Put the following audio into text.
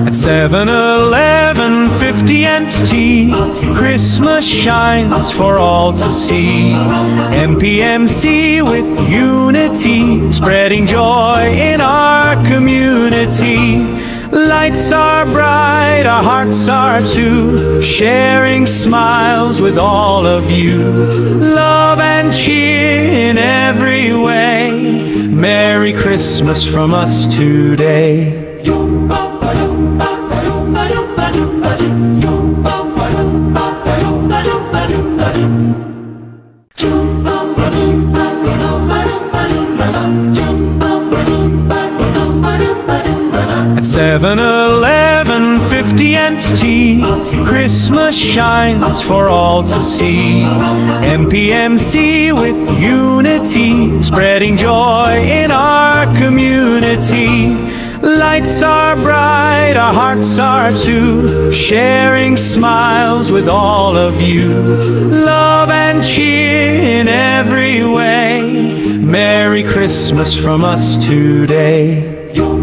At 7-Eleven, 50 cents tea, Christmas shines for all to see. MPMC with unity, spreading joy in our community. Lights are bright, our hearts are too, sharing smiles with all of you. Love and cheer in every way. Merry Christmas from us today. At 7-Eleven, 50 cents tea, Christmas shines for all to see. MPMC with unity, spreading joy in our community. Lights are bright, our hearts are too, sharing smiles with all of you. Love and cheer in every way. Merry Christmas from us today. Yo